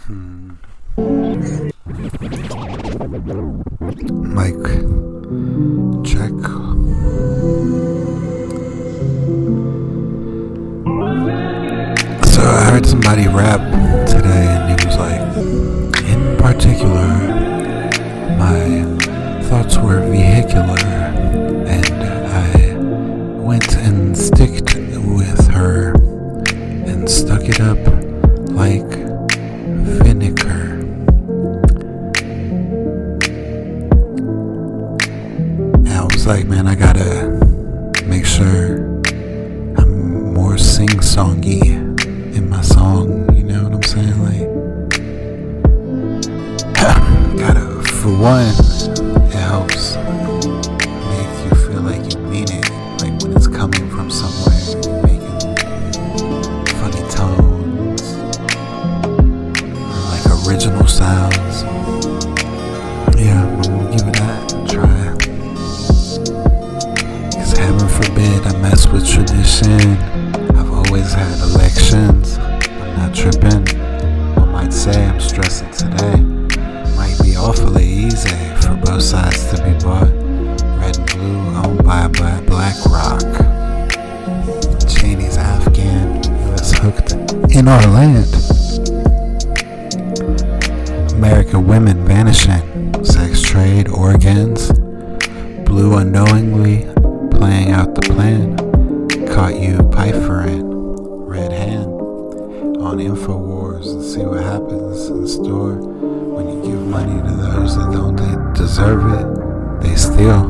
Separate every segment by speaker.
Speaker 1: Mic check. So I heard somebody rap today, and he was like, in particular, my thoughts were vehicular, and I went and sticked with her and stuck it up like vinegar. And I was like, man, I gotta make sure I'm more sing-songy in my song, you know what I'm saying? Like, gotta, for one, it helps make you feel like you mean it, like when it's coming from somewhere, you're making funny tones, or like original sounds. Yeah, I'm gonna give it that a try. Cause heaven forbid I mess with tradition. I've always had elections. I'm not tripping. One might say I'm stressing today. Might be awfully easy for both sides to be bought. Red and blue owned by BlackRock. Cheney's Afghan. US hooked in our land. American women vanishing. Sex trade, organs. Blue unknowingly playing out the plan. Caught you piphering. Red hand on InfoWars and see what happens in the store. When you give money to those that don't deserve it, they steal.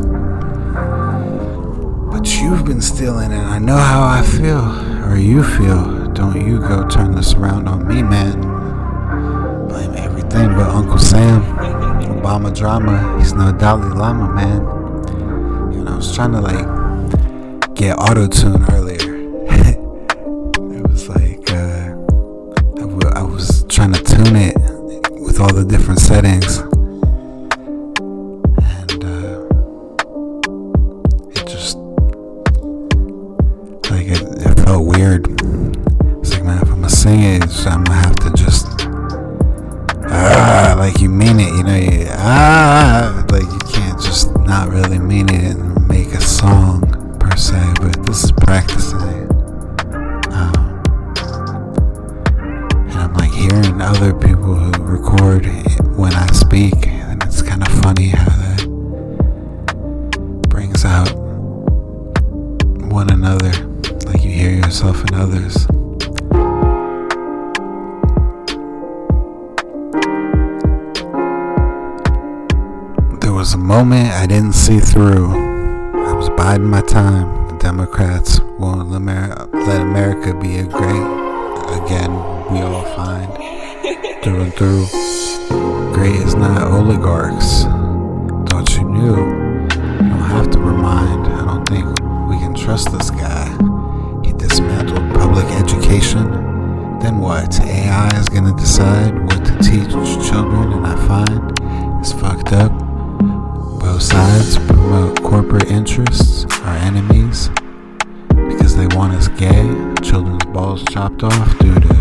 Speaker 1: But you've been stealing, and I know how I feel, or you feel. Don't you go turn this around on me, man. Blame everything but Uncle Sam. Obama drama, he's no Dalai Lama, man. You know, I was trying to like get auto-tune earlier. It was like, I was trying to tune it with all the different settings, and it just like it felt weird. It's like, man, if I'm gonna sing it, I'm gonna have to just like you mean it, you know, like you can't just not really mean it and make a song per se, but this is practicing it. And I'm like hearing other people who record when I speak, and it's kind of funny how that brings out one another, like you hear yourself in others. There was a moment I didn't see through. I was biding my time. The Democrats won't let America be a great again. We all find through and through. Great is not oligarchs. Thought you knew. You don't have to remind. I don't think we can trust this guy. He dismantled public education. Then what? AI is gonna decide what to teach children, and I find it's fucked up. Both sides promote corporate interests, our enemies, because they want us gay. Children's balls chopped off due to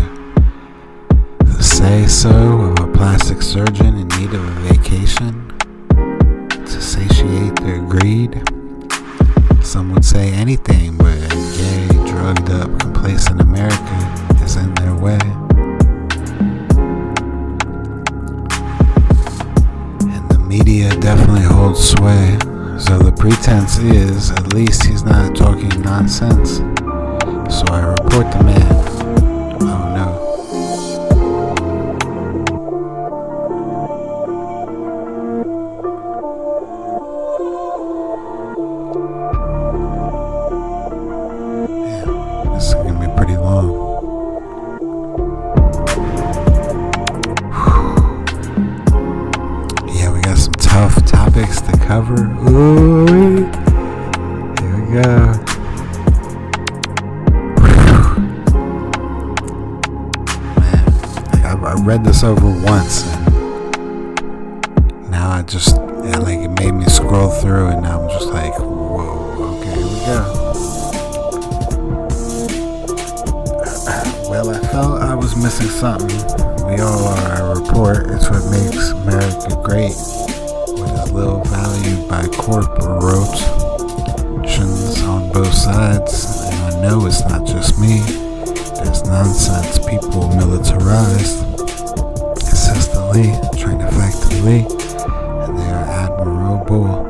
Speaker 1: the say-so of a plastic surgeon in need of a vacation to satiate their greed. Some would say anything, but a gay, drugged up, complacent America is in their way. Media definitely holds sway, so the pretense is at least he's not talking nonsense. So I report the man. Oh no. Yeah, this is gonna be pretty long. Tough topics to cover. Ooh, here we go. Man, I read this over once, and now it made me scroll through, and now I'm just like, whoa, okay, here we go. Well, I felt I was missing something, We all are a report. It's what makes America great. What is little valued by corporations on both sides. And I know it's not just me. There's nonsense people militarized consistently, trained effectively, and they are admirable.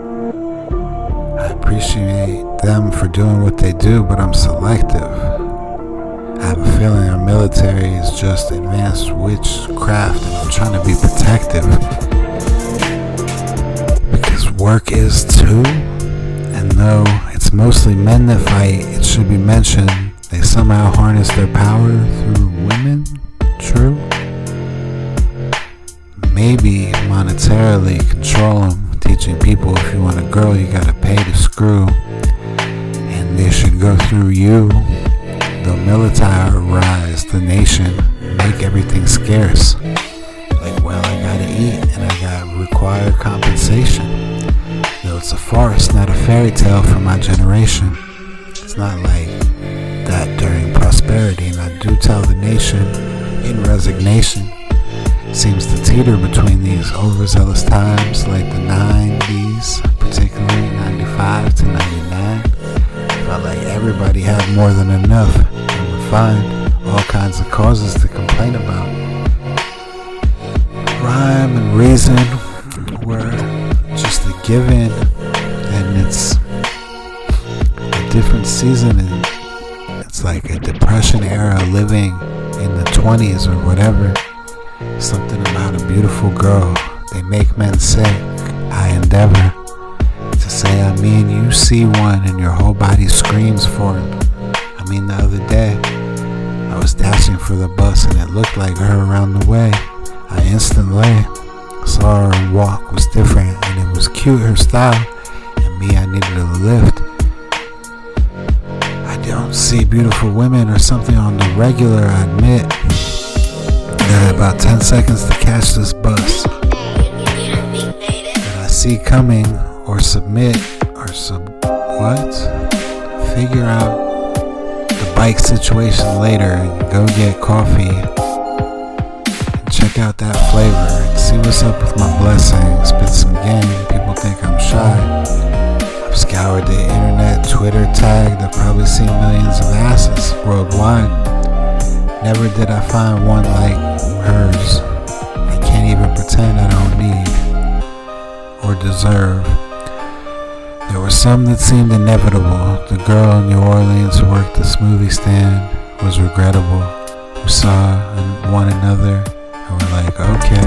Speaker 1: I appreciate them for doing what they do, but I'm selective. I have a feeling our military is just advanced witchcraft, and I'm trying to be protective. Because work is too, and though it's mostly men that fight, it should be mentioned they somehow harness their power through women. True? Maybe monetarily control them, teaching people if you want a girl you gotta pay to screw, and they should go through you. They'll militarize the nation, make everything scarce. Like, well, I gotta eat and I got required compensation. Though it's a farce, not a fairy tale for my generation. It's not like that during prosperity, and I do tell the nation in resignation. Seems to teeter between these overzealous times like the 90s, particularly 95 to 99. Felt like everybody had more than enough and would find all kinds of causes to complain about. Rhyme and reason were just a given, and it's a different season, and it's like a depression era living in the 20s or whatever. Something about a beautiful girl, they make men sick. I endeavor to say I mean you see one and your whole body screams for it. I mean the other day I was dashing for the bus and it looked like her around the way. I instantly saw her walk was different and it was cute, her style, and me, I needed a lift. I don't see beautiful women or something on the regular, I admit. I had about 10 seconds to catch this bus that I see coming or submit or figure out the bike situation later and go get coffee and check out that flavor and see what's up with my blessings. Spit some game, people think I'm shy. I've scoured the internet, Twitter tagged, I've probably seen millions of asses worldwide. Never did I find one like hers. I can't even pretend I don't need or deserve. There were some that seemed inevitable. The girl in New Orleans who worked the smoothie stand was regrettable. We saw one another and we're like, okay.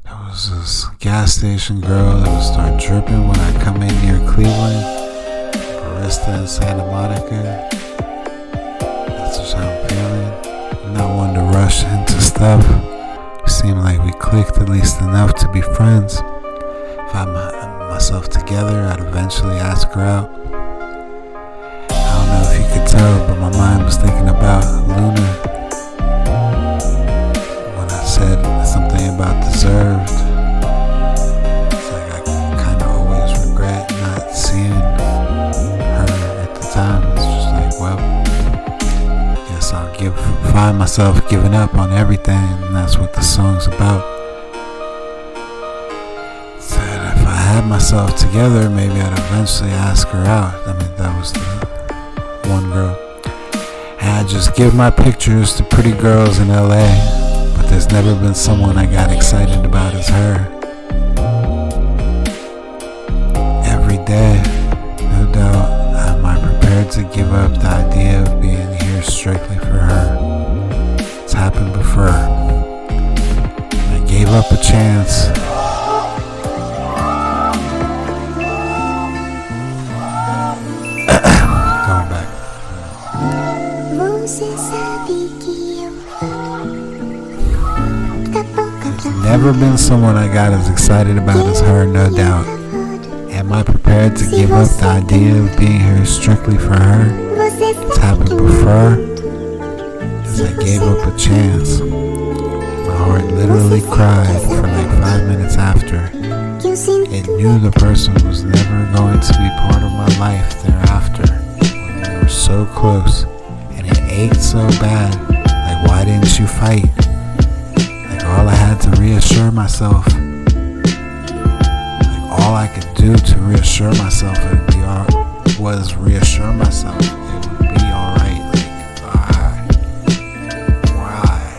Speaker 1: There was this gas station girl that would start dripping when I come in near Cleveland. Barista in Santa Monica. That's how I'm feeling. I'm not one to rush into stuff. We seem like we clicked at least enough to be friends. If I had myself together, I'd eventually ask her out. I don't know if you could tell, but my mind was thinking about Luna when I said something about deserved. It's like I kind of always regret not seeing her at the time. It's just like, well, I'll find myself giving up on everything, and that's what the song's about. Said if I had myself together, maybe I'd eventually ask her out. I mean, that was the one girl. And I'd just give my pictures to pretty girls in LA, but there's never been someone I got excited about as her. Every day, no doubt, am I prepared to give up the idea of being here strictly for her. It's happened before. I gave up a chance. Going back. There's never been someone I got as excited about as her, no doubt. Am I prepared to give up the idea of being here strictly for her? It's happened before. As I gave up a chance. My heart literally cried for like 5 minutes after. It knew the person was never going to be part of my life thereafter. When we were so close, and it ached so bad. Like, why didn't you you fight. Like all I had to reassure myself, like all I could do to reassure myself was reassure myself it would be alright. Like, why?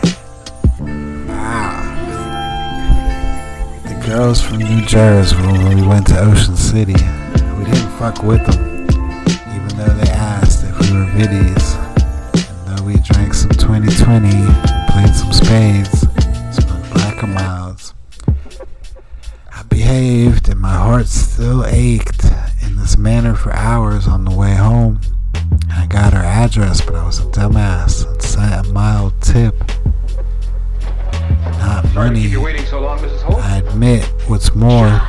Speaker 1: The girls from New Jersey, when we went to Ocean City, we didn't fuck with them, even though they asked if we were biddies. And though we drank some 2020 and played some spades, smoked blacker miles, I behaved and my heart still ached in this manner for hours on the way home. And I got her address, but I was a dumbass and sent a mild tip. Not money.
Speaker 2: Keep you waiting so long, Mrs. Holt?
Speaker 1: I admit, what's more,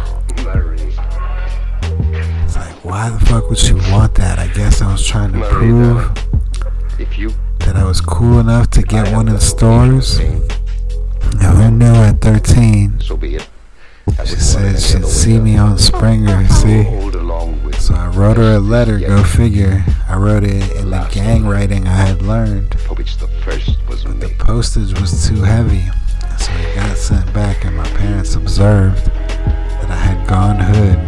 Speaker 1: it's like, why the fuck would she want that? I guess I was trying to prove that I was cool enough to get one in the stores. Now, who knew at 13?
Speaker 2: So be it.
Speaker 1: She said she'd see me on Springer, see? So I wrote her a letter, go figure. I wrote it in the gang writing I had learned. But the postage was too heavy, so it got sent back and my parents observed that I had gone hood.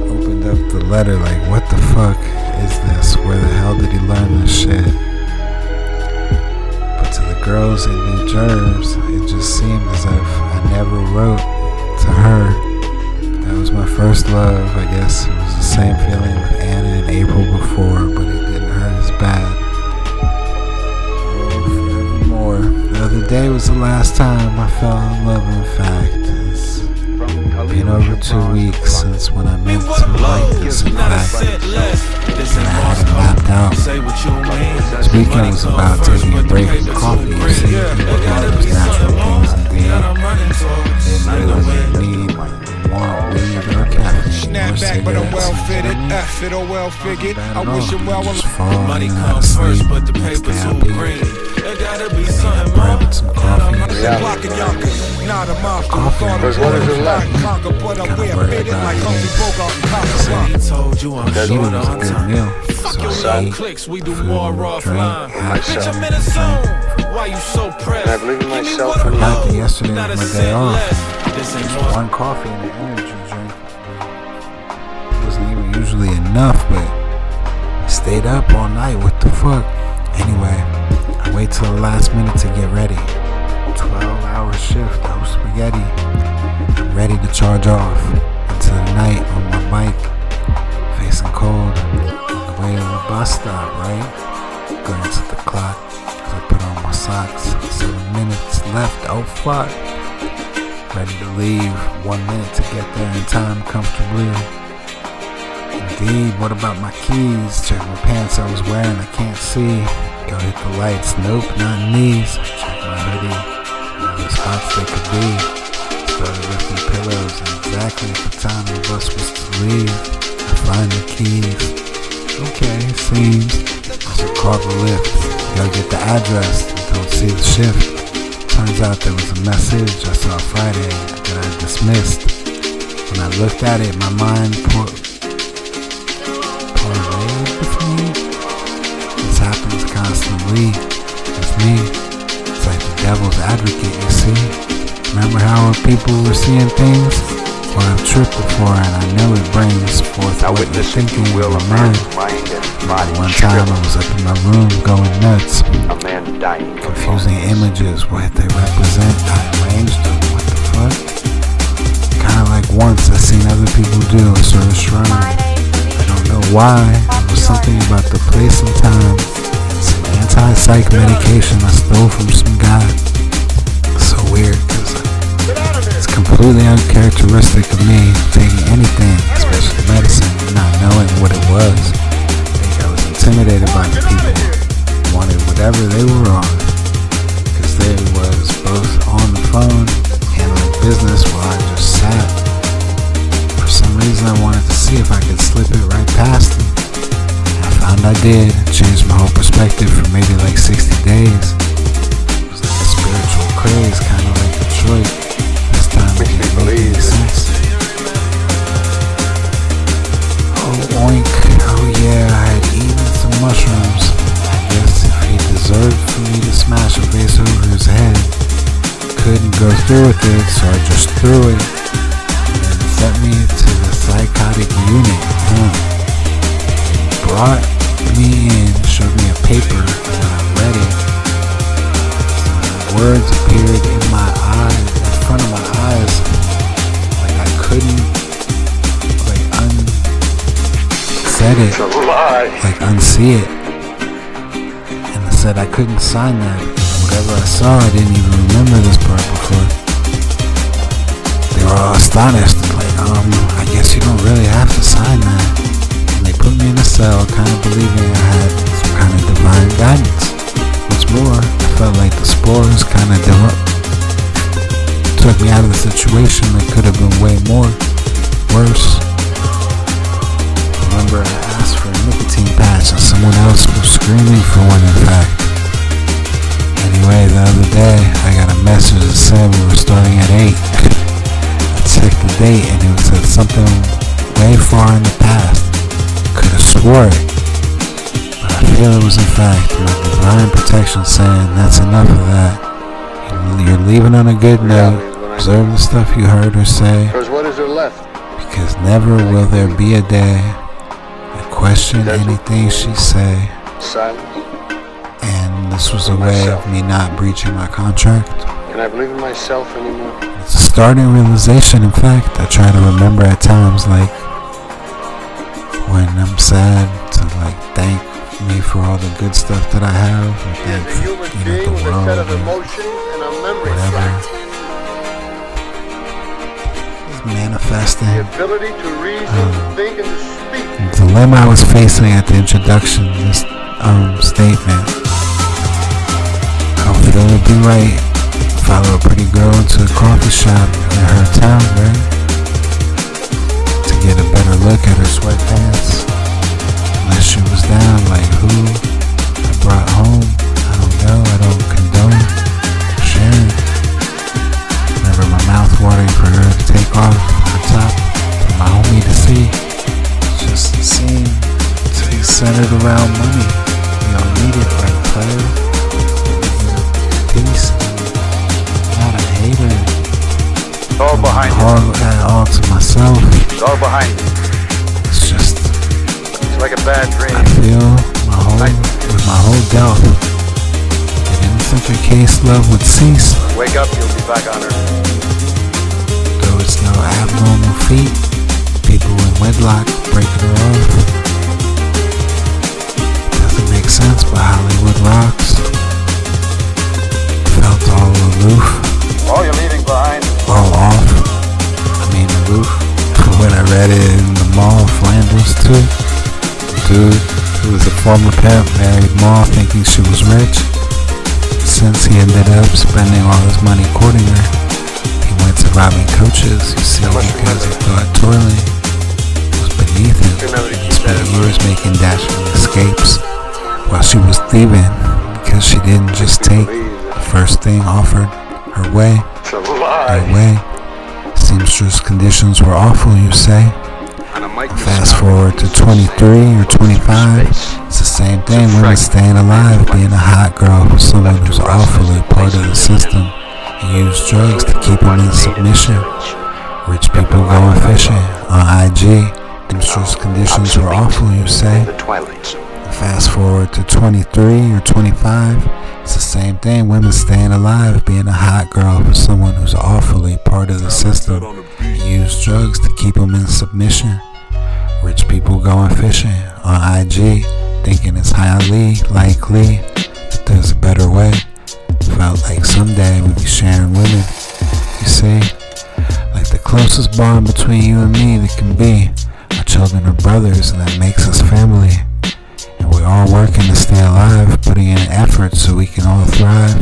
Speaker 1: Opened up the letter like, what the fuck is this? Where the hell did he learn this shit? But to the girls in New Jersey, it just seemed as if I never wrote to her. That was my first love, I guess. It was the same feeling with Anna and April before, but it didn't hurt as bad. Oh, forevermore. The other day was the last time I fell in love, in fact. It's been over 2 weeks since when I meant to write this, in fact. And I had it mapped out. This weekend was about taking a break from coffee, you see. People got those natural things indeed. Didn't really need want weed or caffeine.
Speaker 3: Snapback, but I'm well fitted. Fit or well figured. I wish him well.
Speaker 1: Money comes first, but the paper's too green. There gotta be something more. Some coffee.
Speaker 3: Not a monster.
Speaker 1: Coffee.
Speaker 3: As long as you're left. But I'm well fitted like Humphrey Bogart and
Speaker 1: He told you I'm short on time.
Speaker 3: Fuck your clicks, we do more offline.
Speaker 1: Bitch,
Speaker 3: I'm in a zone. Why you so pressed?
Speaker 2: I believe in myself for
Speaker 1: Forgot that yesterday was my day off.
Speaker 3: This ain't
Speaker 1: Just one coffee and an energy drink. It wasn't even usually enough, but I stayed up all night. What the fuck? Anyway, I wait till the last minute to get ready. 12-hour shift, no spaghetti. I'm ready to charge off into the night on my bike, facing cold, on the way to the bus stop, right? Glanced at the clock as I put on my socks. 7 minutes left, oh fuck. Ready to leave, 1 minute to get there in time comfortably. Indeed, what about my keys? Check my pants I was wearing, I can't see. Go hit the lights, nope, not in these. Check my hoodie, all the spots they could be. Started lifting pillows, and exactly at the time the bus was to leave, I find the keys. Okay, seems I should call the lift. Gotta get the address, don't see the shift. Turns out there was a message I saw Friday that I dismissed. When I looked at it, my mind parlayed with me. This happens constantly with me. It's like the devil's advocate, you see. Remember how people were seeing things? Well, I've tripped before and I know it brings forth what you're thinking will emerge. One time I was up in my room going nuts. Confusing images, what they represent, I arranged them, what the fuck? Kinda like once I seen other people do a sort of shrine. I don't know why, it was something about the place and time. Some anti-psych medication I stole from some guy. So weird, cause it's completely uncharacteristic of me taking anything, especially medicine, and not knowing what it was. I think I was intimidated by the people, wanted whatever they were on. They was both on the phone, handling business while I just sat. For some reason I wanted to see if I could slip it right past them. And I found I did. Changed my whole perspective for maybe like 60 days. It was like a spiritual craze, kind of like Detroit. This time it didn't make any sense. Oh oink, oh yeah, I had eaten some mushrooms. I guess if he deserved for me to smash a vase couldn't go through with it, so I just threw it and sent me to the psychotic unit. Brought me in, showed me a paper, and I read it. Words appeared in my eyes, in front of my eyes, like I couldn't, like unsaid it, like unsee it. And I said I couldn't sign that. Whatever I saw, I didn't even remember this part before. They were all astonished, like, I guess you don't really have to sign that. And they put me in a cell, kind of believing I had some kind of divine guidance. What's more, I felt like the spores kind of took me out of the situation that could have been way worse. Remember, I asked for a nicotine patch and someone else was screaming for one, in fact. Anyway, the other day, I got a message that said we were starting at 8. I checked the date and it said something way far in the past. Could have swore it. But I feel it was in fact my divine protection saying that's enough of that. You're leaving on a good note. Observe the stuff you heard her say.
Speaker 2: Because what is there left?
Speaker 1: Because never will there be a day I question anything she say.
Speaker 2: Silence.
Speaker 1: And this was a way of me not breaching my contract.
Speaker 2: Can I believe in myself anymore?
Speaker 1: It's a starting realization. In fact, I try to remember at times, like when I'm sad, to like thank me for all the good stuff that I have, or thank the world, or whatever. It's manifesting.
Speaker 2: The ability to reason, think, and speak.
Speaker 1: The dilemma I was facing at the introduction, this statement. I feel it'd be right. Follow a pretty girl into a coffee shop in her town, right? To get a better look at her sweatpants. Unless she was down, like who I brought home. I don't know, I don't condone sharing. Never my mouth watering for her to take off her top for my homie to see. Just seemed to be centered around money. We all need it, right, player? Peace. Not a hater.
Speaker 2: It's all behind you.
Speaker 1: All to myself.
Speaker 2: It's all behind you.
Speaker 1: It's just,
Speaker 2: It's like a bad dream.
Speaker 1: I feel with my whole doubt that in such a case love would cease.
Speaker 2: Wake up, you'll be back on Earth.
Speaker 1: Though it's no abnormal feat, people in wedlock breaking her off. Doesn't make sense, but Hollywood rocks. Felt all aloof.
Speaker 2: All you're leaving behind.
Speaker 1: All off. I mean aloof. When I read it in the mall, Flanders too. Dude who was a former pimp married Ma thinking she was rich. Since he ended up spending all his money courting her, he went to robbing coaches, you see, because he thought toiling was beneath him. He spent years making dashing escapes while she was thieving because she didn't just take the first thing offered her way. Her way. Seamstress conditions were awful, you say. Fast forward to 23 or 25, it's the same thing. Women staying alive, being a hot girl for someone who's awfully part of the system and use drugs to keep them in submission. Rich people going fishing on IG. Seamstress conditions were awful, you say. Fast forward to 23 or 25, it's the same thing. Women staying alive, being a hot girl for someone who's awfully part of the system and use drugs to keep them in submission. Rich people going fishing on IG, thinking it's highly likely that there's a better way. Felt like someday we'd be sharing women, you see. Like the closest bond between you and me that can be. Our children are brothers and that makes us family. And we're all working to stay alive, putting in effort so we can all thrive.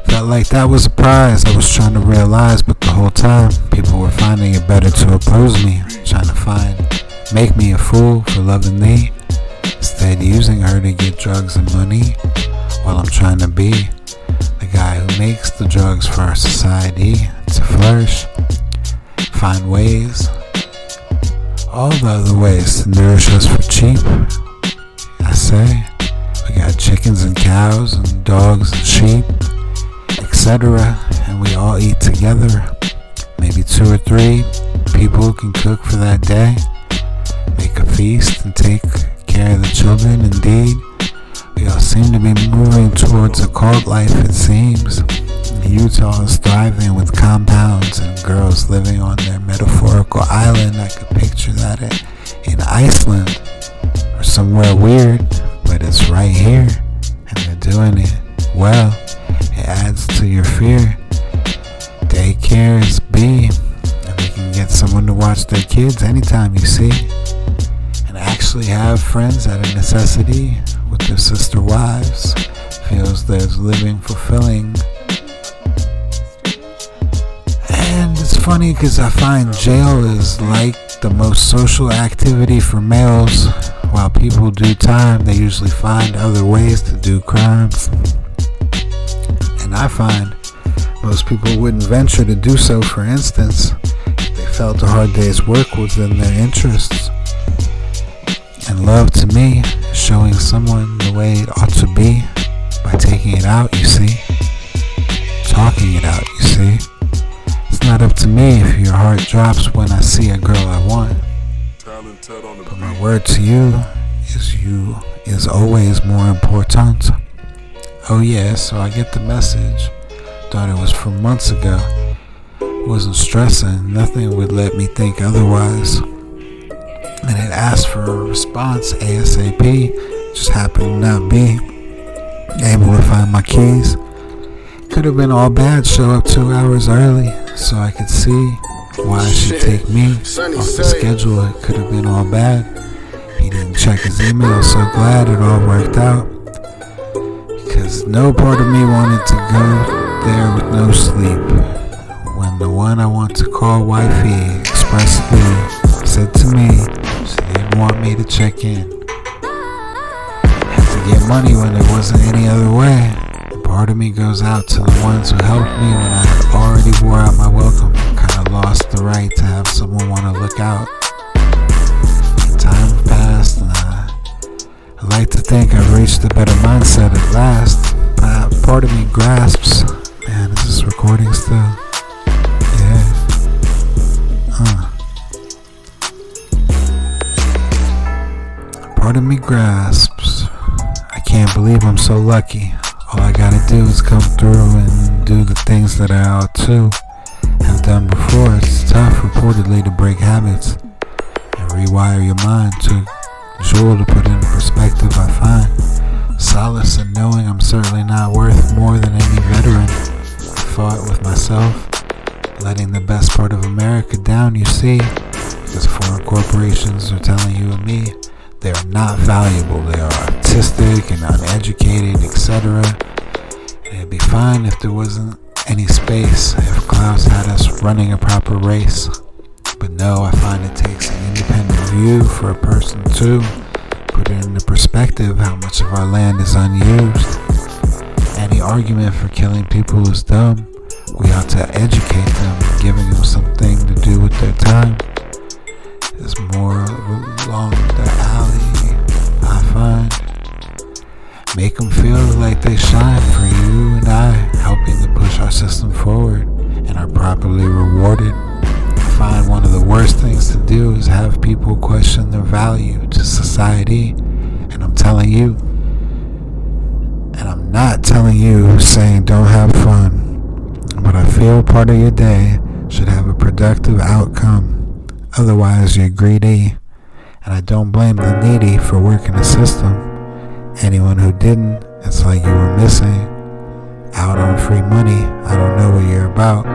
Speaker 1: Felt like that was a prize I was trying to realize, but the whole time people were finding it better to oppose me, trying to make me a fool for loving thee, instead using her to get drugs and money, while I'm trying to be the guy who makes the drugs for our society to flourish, find ways, all the other ways to nourish us for cheap. I say, we got chickens and cows and dogs and sheep, etc., and and we all eat together. Maybe 2 or 3 people who can cook for that day. Make a feast and take care of the children. Indeed, we all seem to be moving towards a cult life, it seems. Utah is thriving with compounds and girls living on their metaphorical island. I could picture that in Iceland or somewhere weird, but it's right here and they're doing it well. It adds to your fear. Daycare is B, and they can get someone to watch their kids anytime you see, and actually have friends out of necessity with their sister wives. Feels there's living fulfilling. And it's funny because I find jail is like the most social activity for males. While people do time, they usually find other ways to do crimes. And I find most people wouldn't venture to do so, for instance, if they felt a hard day's work was in their interests. And love to me is showing someone the way it ought to be by taking it out, you see. Talking it out, you see. It's not up to me if your heart drops when I see a girl I want. But my word to you is always more important. Oh yeah, so I get the message. Thought it was from months ago. Wasn't stressing, nothing would let me think otherwise. And it asked for a response ASAP. Just happened to not be able to find my keys. Could have been all bad, show up 2 hours early so I could see why she'd take me off the schedule. It could have been all bad. He didn't check his email, so glad it all worked out. Because no part of me wanted to go there with no sleep when the one I want to call wifey expressly said to me she didn't want me to check in. Had to get money when there wasn't any other way. Part of me goes out to the ones who helped me when I already wore out my welcome. Kinda lost the right to have someone want to look out. Time passed and I like to think I've reached a better mindset at last. Part of me grasps. Man, is this recording still? Yeah. Part of me grasps. I can't believe I'm so lucky. All I gotta do is come through and do the things that I ought to have done before. It's tough, reportedly, to break habits and rewire your mind. Took Jewel to put in perspective. I find solace in knowing I'm certainly not worth more than any veteran. I fought with myself, letting the best part of America down, you see, because foreign corporations are telling you and me they are not valuable, they are artistic and uneducated, etc. And it'd be fine if there wasn't any space, if Klaus had us running a proper race. But no, I find it takes an independent view for a person to put it into perspective how much of our land is unused. Any argument for killing people is dumb. We ought to educate them, giving them something to do with their time is more along the alley, I find. Make them feel like they shine for you and I, helping to push our system forward and are properly rewarded. I find one of the worst things to do is have people question their value to society. And I'm telling you, and I'm not telling you saying don't have fun, but I feel part of your day should have a productive outcome. Otherwise, you're greedy, and I don't blame the needy for working the system. Anyone who didn't, it's like you were missing out on free money. I don't know what you're about.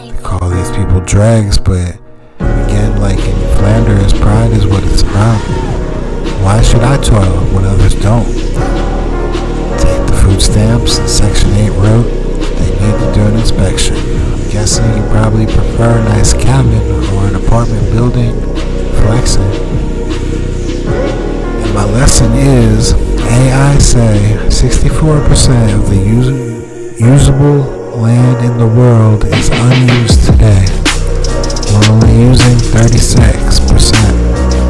Speaker 1: You call these people dregs, but again, like in Flanders, pride is what it's about. Why should I toil when others don't? Take the food stamps, and Section 8 wrote they need to do an inspection. I'm guessing you probably prefer a nice cabin or an apartment building flexing. And my lesson is, AI say 64% of the usable land in the world is unused today. We're only using 36%.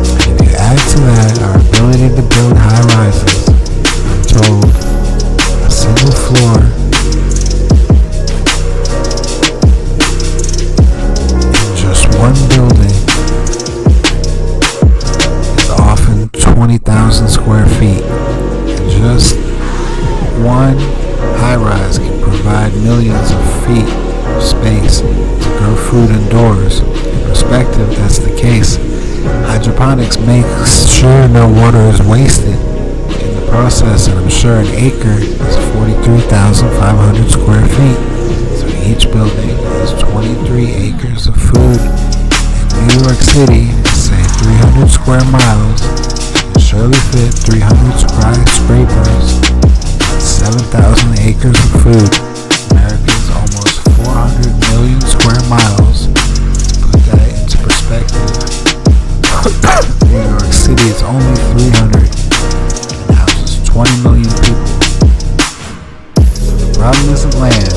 Speaker 1: And if you add to that our ability to build high rises, I'm told a single floor is wasted in the process, and I'm sure an acre is 43,500 square feet. So each building is 23 acres of food. In New York City, say 300 square miles, can surely fit 300 skyscrapers and 7,000 acres of food. America's almost 400 million square miles. To put that into perspective, New York City is only 300 and houses 20 million people. So the problem isn't land.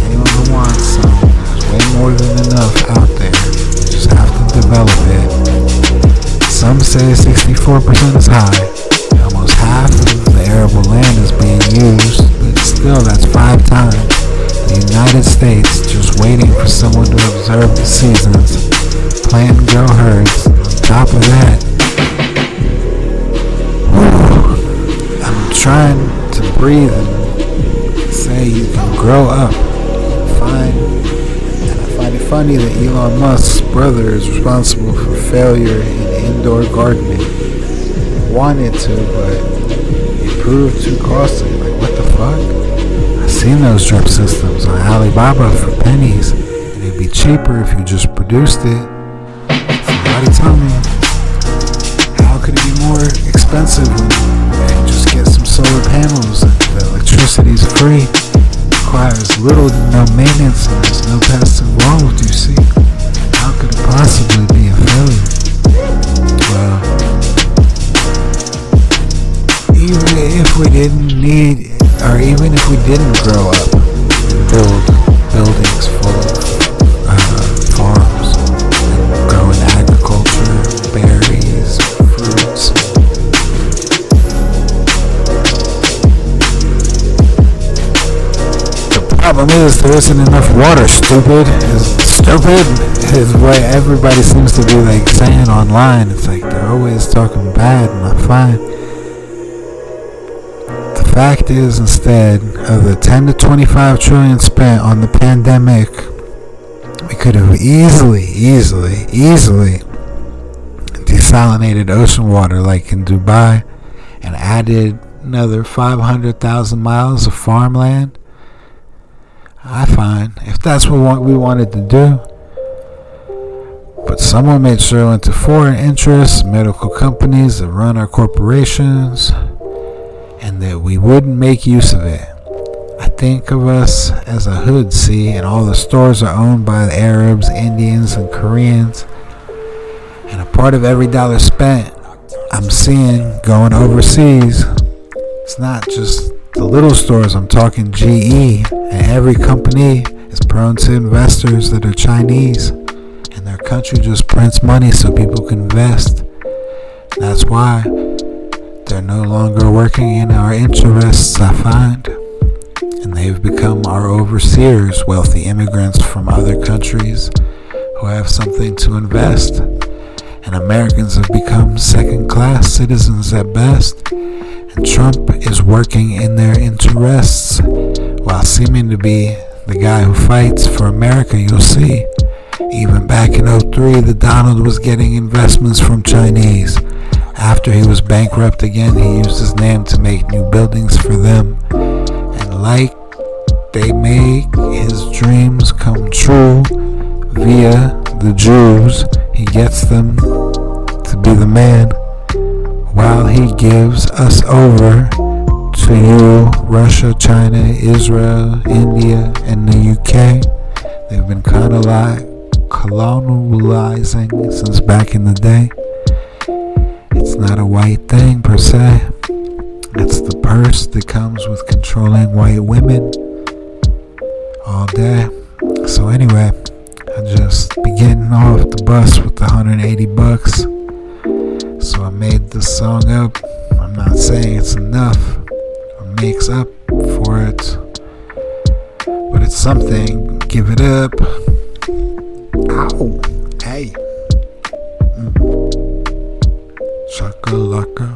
Speaker 1: Anyone who wants some, there's way more than enough out there. You just have to develop it. Some say 64% is high. Almost half of the arable land is being used, but still that's 5 times the United States, just waiting for someone to observe the seasons, plant and grow herds. On top of that, I'm trying to breathe and say you can grow up. And I find it funny that Elon Musk's brother is responsible for failure in indoor gardening. He wanted to, but it proved too costly. Like, what the fuck? I've seen those drip systems on Alibaba for pennies, and it'd be cheaper if you just produced it. Somebody tell me, how could it be more expensive when you just get some solar panels and the electricity's free? Requires little to no maintenance, and there's no passive load, you see. How could it possibly be a failure? Well, even if we didn't need, or even if we didn't grow up and build buildings full of farms and growing agriculture, berries, fruits. The problem is there isn't enough water, stupid is what everybody seems to be like saying online. It's like they're always talking bad, and I find the fact is, instead of the 10 to 25 trillion spent on the pandemic, we could have easily desalinated ocean water like in Dubai and added another 500,000 miles of farmland. I find, if that's what we wanted to do. But someone made sure it went to foreign interests, medical companies that run our corporations, and that we wouldn't make use of it. I think of us as a hood, see, and all the stores are owned by the Arabs, Indians, and Koreans. And a part of every dollar spent, I'm seeing going overseas. It's not just the little stores, I'm talking GE, and every company is prone to investors that are Chinese, and their country just prints money so people can invest. That's why they're no longer working in our interests, I find, and they've become our overseers, wealthy immigrants from other countries who have something to invest, and Americans have become second-class citizens at best. And Trump is working in their interests while seeming to be the guy who fights for America. You'll see, even back in 2003, the Donald was getting investments from Chinese. After he was bankrupt again, he used his name to make new buildings for them. And like they make his dreams come true via the Jews, he gets them to be the man, while he gives us over to you, Russia, China, Israel, India, and the UK. They've been kind of like colonializing since back in the day. It's not a white thing per se. It's the purse that comes with controlling white women all day. So anyway, I just be getting off the bus with the $180. So I made this song up. I'm not saying it's enough or makes up for it, but it's something. Give it up. Ow. Hey. Shakalaka.